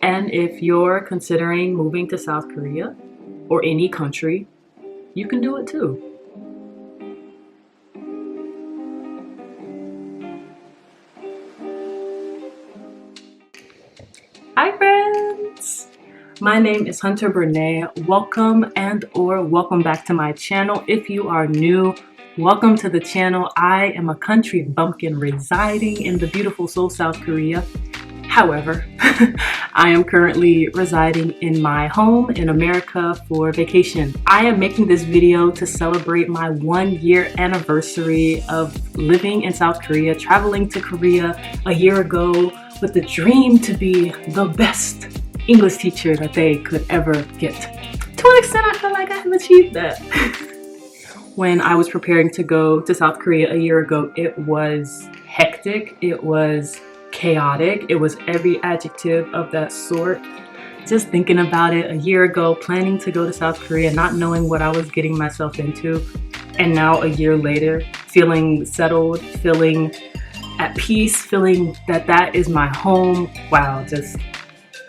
And if you're considering moving to South Korea or any country, you can do it too. Hi friends! My name is Hunter Bernay. Welcome or welcome back to my channel. If you are new, welcome to the channel. I am a country bumpkin residing in the beautiful Seoul, South Korea. However, I am currently residing in my home in America for vacation. I am making this video to celebrate my 1-year anniversary of living in South Korea, traveling to Korea a year ago with the dream to be the best English teacher that they could ever get. To an extent, I feel like I have achieved that. When I was preparing to go to South Korea a year ago, it was hectic, it was chaotic, it was every adjective of that sort. Just thinking about it a year ago, planning to go to South Korea, not knowing what I was getting myself into, and now a year later, feeling settled, feeling at peace, feeling that that is my home. Wow, just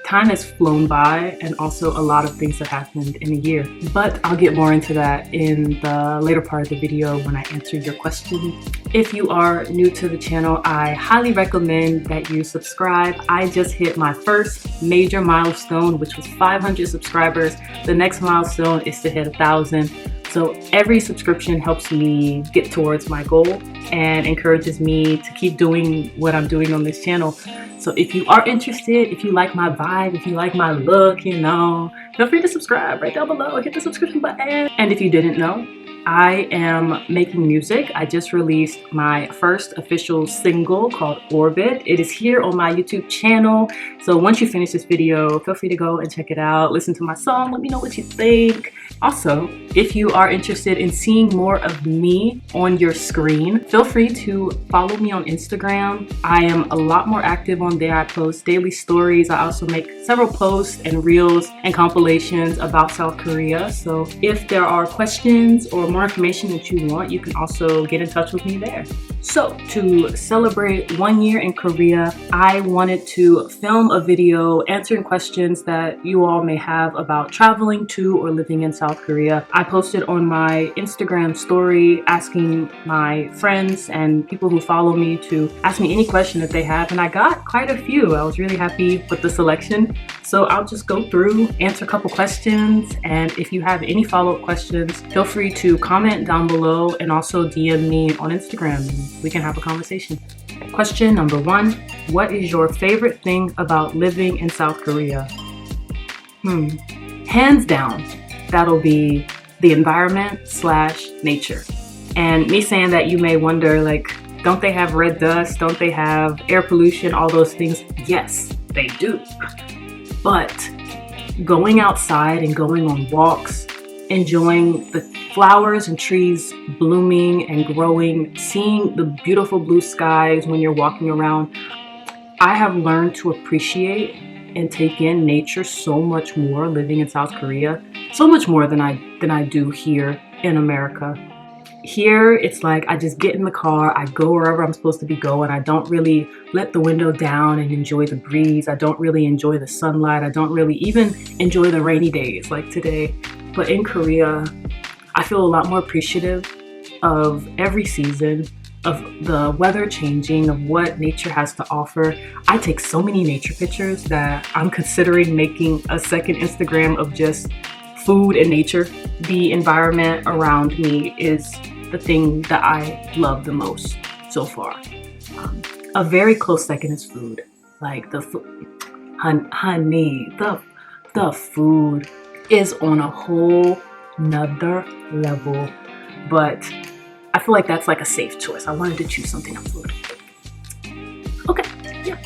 time has flown by, and also a lot of things have happened in a year. But I'll get more into that in the later part of the video when I answer your question. If you are new to the channel, I highly recommend that you subscribe. I just hit my first major milestone, which was 500 subscribers. The next milestone is to hit 1,000. So every subscription helps me get towards my goal and encourages me to keep doing what I'm doing on this channel. So if you are interested, if you like my vibe, if you like my look, you know, feel free to subscribe right down below. Hit the subscription button. And if you didn't know, I am making music. I just released my first official single called Orbit. It is here on my YouTube channel. So once you finish this video, feel free to go and check it out. Listen to my song. Let me know what you think. Also, if you are interested in seeing more of me on your screen, feel free to follow me on Instagram. I am a lot more active on there. I post daily stories. I also make several posts and reels and compilations about South Korea. So if there are questions or more information that you want, you can also get in touch with me there. So to celebrate 1 year in Korea, I wanted to film a video answering questions that you all may have about traveling to or living in South Korea. I posted on my Instagram story asking my friends and people who follow me to ask me any question that they have, and I got quite a few. I was really happy with the selection. So I'll just go through, answer a couple questions, and if you have any follow-up questions, feel free to comment down below and also DM me on Instagram and we can have a conversation. Question number 1, what is your favorite thing about living in South Korea? Hands down, that'll be the environment / nature. And me saying that, you may wonder, like, don't they have red dust? Don't they have air pollution? All those things? Yes, they do. But going outside and going on walks, enjoying the flowers and trees blooming and growing, seeing the beautiful blue skies when you're walking around, I have learned to appreciate and take in nature so much more living in South Korea, so much more than I do here in America. Here, it's like I just get in the car, I go wherever I'm supposed to be going. I don't really let the window down and enjoy the breeze. I don't really enjoy the sunlight. I don't really even enjoy the rainy days like today. But in Korea, I feel a lot more appreciative of every season, of the weather changing, of what nature has to offer. I take so many nature pictures that I'm considering making a second Instagram of just food and nature. The environment around me is the thing that I love the most so far. A very close second is food. Like the honey, the food is on a whole nother level, but I feel like that's like a safe choice. I wanted to choose something on food. Okay, yeah.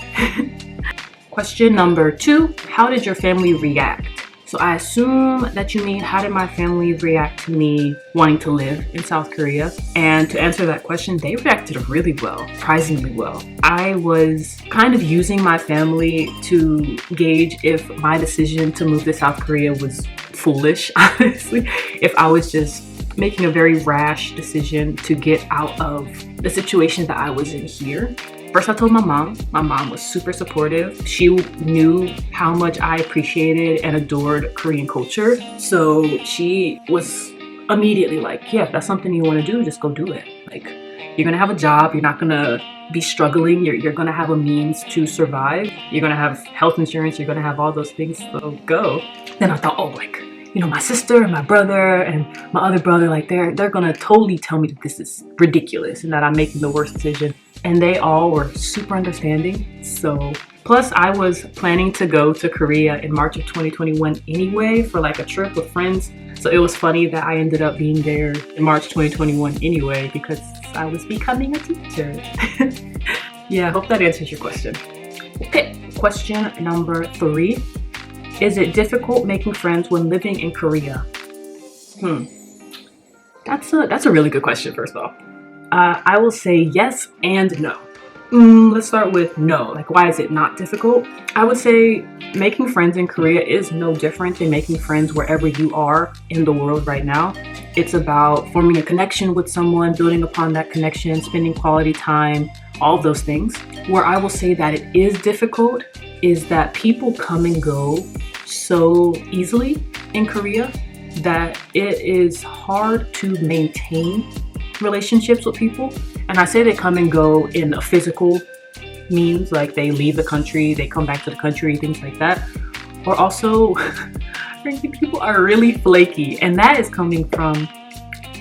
Question number 2, how did your family react? So I assume that you mean, how did my family react to me wanting to live in South Korea? And to answer that question, they reacted really well, surprisingly well. I was kind of using my family to gauge if my decision to move to South Korea was foolish, honestly. If I was just making a very rash decision to get out of the situation that I was in here. First, I told my mom. My mom was super supportive. She knew how much I appreciated and adored Korean culture. So she was immediately like, yeah, if that's something you want to do, just go do it. Like, you're going to have a job. You're not going to be struggling. You're going to have a means to survive. You're going to have health insurance. You're going to have all those things. So go. Then I thought, oh, like, you know, my sister and my brother and my other brother, like they're going to totally tell me that this is ridiculous and that I'm making the worst decision. And they all were super understanding. So plus I was planning to go to Korea in March of 2021 anyway for like a trip with friends. So it was funny that I ended up being there in March 2021 anyway because I was becoming a teacher. Yeah, I hope that answers your question. Okay, question number 3. Is it difficult making friends when living in Korea? That's a really good question, first off. I will say yes and no. Let's start with no. Like, why is it not difficult? I would say making friends in Korea is no different than making friends wherever you are in the world right now. It's about forming a connection with someone, building upon that connection, spending quality time, all of those things. Where I will say that it is difficult is that people come and go so easily in Korea that it is hard to maintain relationships with people. And I say they come and go in a physical means, like they leave the country, they come back to the country, things like that. Or also, frankly, people are really flaky, and that is coming from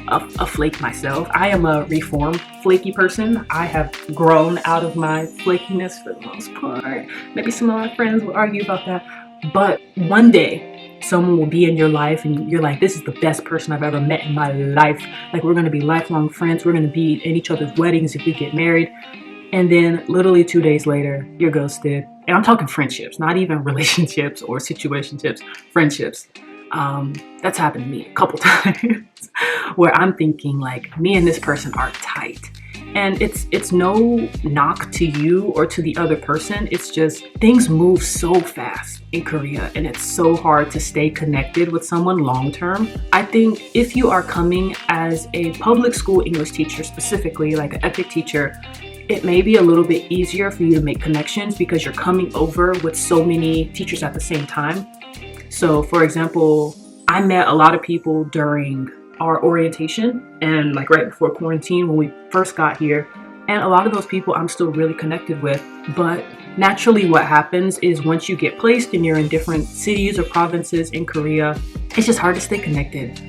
a flake myself. I am a reformed flaky person. I have grown out of my flakiness for the most part. Maybe some of my friends will argue about that, but one day someone will be in your life and you're like, this is the best person I've ever met in my life. Like, we're going to be lifelong friends. We're going to be in each other's weddings if we get married. And then literally 2 days later, you're ghosted. And I'm talking friendships, not even relationships or situationships, friendships. That's happened to me a couple times where I'm thinking like, me and this person are tight. And it's no knock to you or to the other person. It's just things move so fast in Korea and it's so hard to stay connected with someone long term. I think if you are coming as a public school English teacher, specifically like an EPIC teacher, it may be a little bit easier for you to make connections because you're coming over with so many teachers at the same time. So for example, I met a lot of people during our orientation and like right before quarantine when we first got here. And a lot of those people I'm still really connected with. But naturally what happens is once you get placed and you're in different cities or provinces in Korea, it's just hard to stay connected.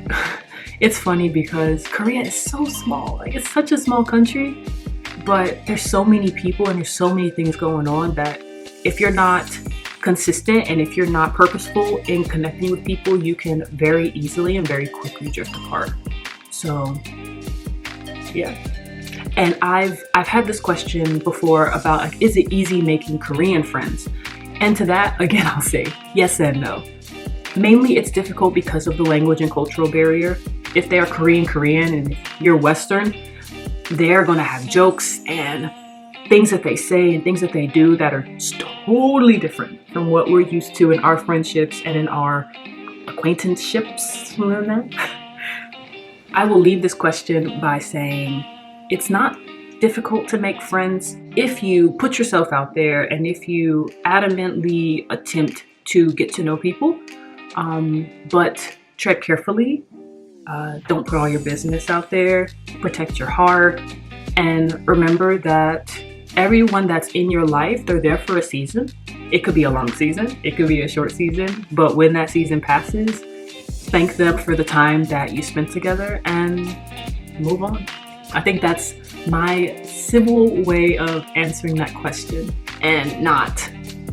It's funny because Korea is so small. Like, it's such a small country, but there's so many people and there's so many things going on that if you're not consistent and if you're not purposeful in connecting with people, you can very easily and very quickly drift apart. So yeah. And I've had this question before about like, is it easy making Korean friends? And to that, again, I'll say yes and no. Mainly it's difficult because of the language and cultural barrier. If they are Korean and you're Western, they're gonna have jokes and things that they say and things that they do that are totally different from what we're used to in our friendships and in our acquaintanceships. I will leave this question by saying it's not difficult to make friends if you put yourself out there and if you adamantly attempt to get to know people, but tread carefully. Don't put all your business out there. Protect your heart. And remember that everyone that's in your life, they're there for a season. It could be a long season. It could be a short season. But when that season passes, thank them for the time that you spent together and move on. I think that's my civil way of answering that question and not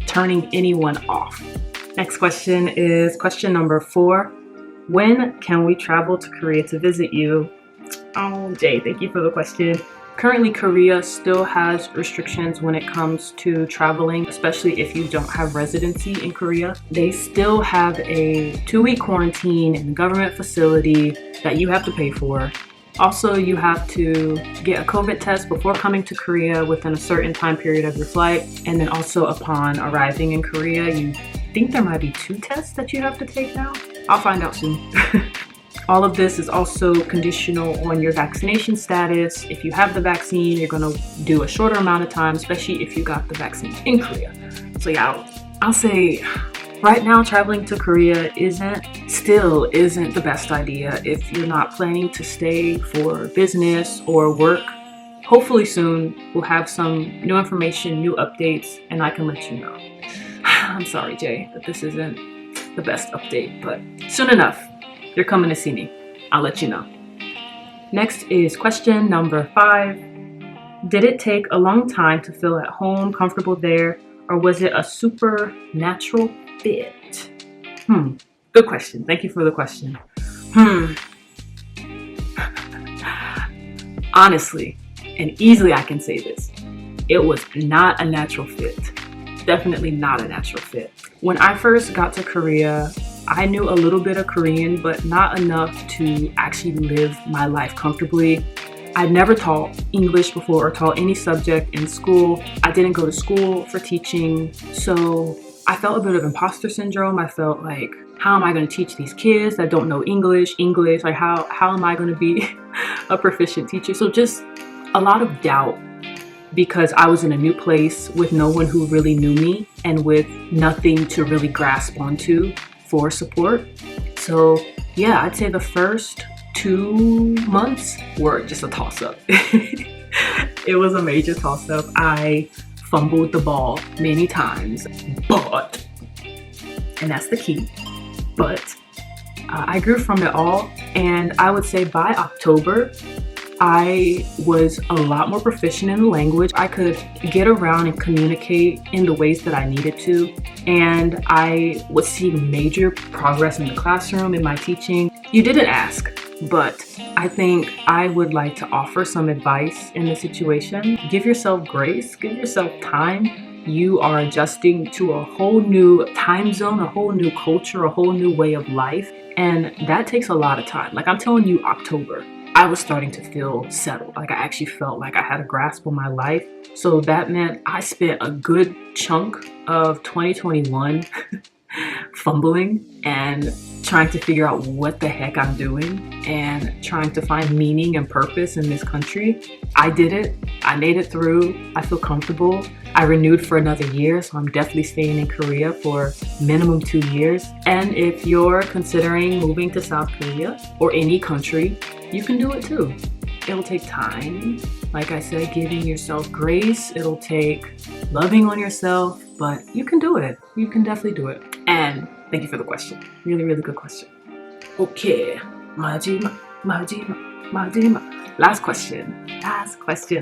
turning anyone off. Next question is question number 4. When can we travel to Korea to visit you? Oh, Jay, thank you for the question. Currently, Korea still has restrictions when it comes to traveling, especially if you don't have residency in Korea. They still have a 2-week quarantine in a government facility that you have to pay for. Also, you have to get a COVID test before coming to Korea within a certain time period of your flight. And then also upon arriving in Korea, you think there might be 2 tests that you have to take now. I'll find out soon. All of this is also conditional on your vaccination status. If you have the vaccine, you're gonna do a shorter amount of time, especially if you got the vaccine in Korea. So yeah, I'll say right now traveling to Korea still isn't the best idea if you're not planning to stay for business or work. Hopefully soon we'll have some new information, new updates, and I can let you know. I'm sorry, Jay, that this isn't the best update, but soon enough, you're coming to see me. I'll let you know. Next is question number 5. Did it take a long time to feel at home, comfortable there, or was it a supernatural fit? Good question. Thank you for the question. Honestly, and easily I can say this, it was not a natural fit. Definitely not a natural fit. When I first got to Korea, I knew a little bit of Korean, but not enough to actually live my life comfortably. I'd never taught English before or taught any subject in school. I didn't go to school for teaching, so I felt a bit of imposter syndrome. I felt like, how am I going to teach these kids that don't know English? Like how am I going to be a proficient teacher? So just a lot of doubt, because I was in a new place with no one who really knew me and with nothing to really grasp onto for support. So yeah, I'd say the first 2 months were just a toss-up. It was a major toss-up. I fumbled the ball many times, but, and that's the key, but I grew from it all, and I would say by October, I was a lot more proficient in the language. I could get around and communicate in the ways that I needed to, and I was seeing major progress in the classroom, in my teaching. You didn't ask, but I think I would like to offer some advice in the situation. Give yourself grace, give yourself time. You are adjusting to a whole new time zone, a whole new culture, a whole new way of life, and that takes a lot of time. Like I'm telling you, October, I was starting to feel settled. Like I actually felt like I had a grasp on my life. So that meant I spent a good chunk of 2021 fumbling and trying to figure out what the heck I'm doing and trying to find meaning and purpose in this country. I did it. I made it through. I feel comfortable. I renewed for another year, so I'm definitely staying in Korea for minimum 2 years. And if you're considering moving to South Korea or any country, you can do it too. It'll take time. Like I said, giving yourself grace. It'll take loving on yourself, but you can do it. You can definitely do it. And thank you for the question. Really, really good question. Okay. 마지막. Last question.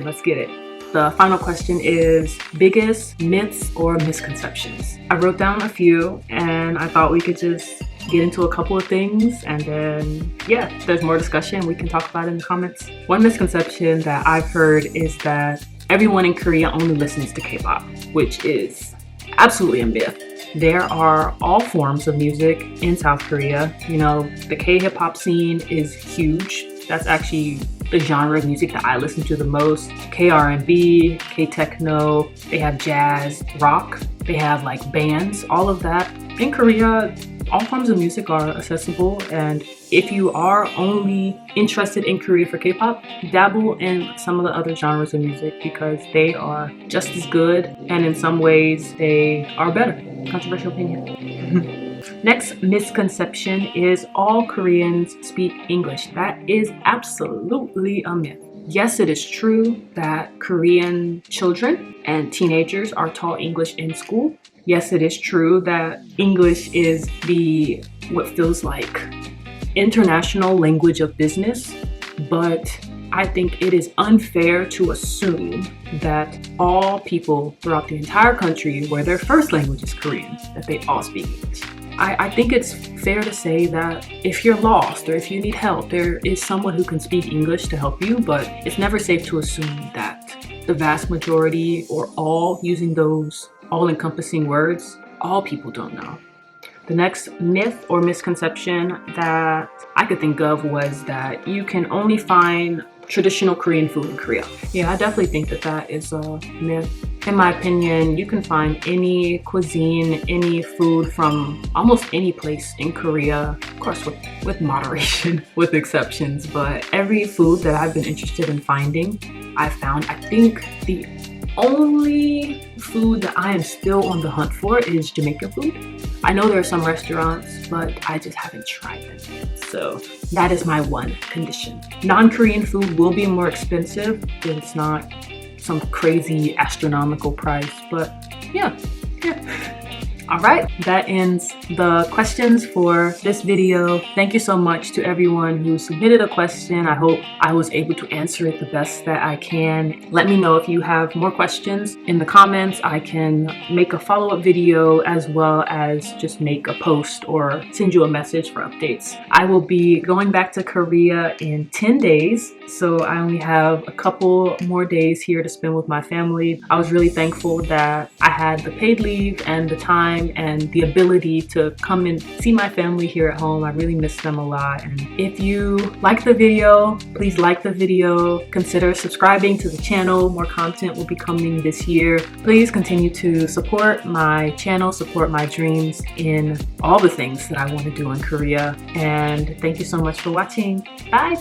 Let's get it. The final question is biggest myths or misconceptions. I wrote down a few and I thought we could just get into a couple of things, and then yeah, if there's more discussion we can talk about it in the comments. One misconception that I've heard is that everyone in Korea only listens to K-pop, which is absolutely a myth. There are all forms of music in South Korea. You know, the K-hip-hop scene is huge. That's actually the genre of music that I listen to the most. K-R&B, K-techno, they have jazz, rock, they have like bands, all of that. In Korea, all forms of music are accessible, and if you are only interested in Korea for K-pop, dabble in some of the other genres of music because they are just as good, and in some ways they are better. Controversial opinion. Next misconception is all Koreans speak English. That is absolutely a myth. Yes, it is true that Korean children and teenagers are taught English in school. Yes, it is true that English is what feels like international language of business, but I think it is unfair to assume that all people throughout the entire country where their first language is Korean, that they all speak English. I think it's fair to say that if you're lost or if you need help, there is someone who can speak English to help you, but it's never safe to assume that the vast majority or all using those all-encompassing words, all people don't know. The next myth or misconception that I could think of was that you can only find traditional Korean food in Korea. Yeah, I definitely think that that is a myth. In my opinion, you can find any cuisine, any food from almost any place in Korea, of course with moderation, with exceptions, but every food that I've been interested in finding, I found. I think the only food that I am still on the hunt for is Jamaican food. I know there are some restaurants, but I just haven't tried them yet. So that is my one condition. Non-Korean food will be more expensive. It's not some crazy astronomical price, but yeah. All right, that ends the questions for this video. Thank you so much to everyone who submitted a question. I hope I was able to answer it the best that I can. Let me know if you have more questions in the comments. I can make a follow-up video as well as just make a post or send you a message for updates. I will be going back to Korea in 10 days. So I only have a couple more days here to spend with my family. I was really thankful that I had the paid leave and the time and the ability to come and see my family here at home. I really miss them a lot. And if you like the video, please like the video. Consider subscribing to the channel. More content will be coming this year. Please continue to support my channel, support my dreams in all the things that I want to do in Korea. And thank you so much for watching. Bye.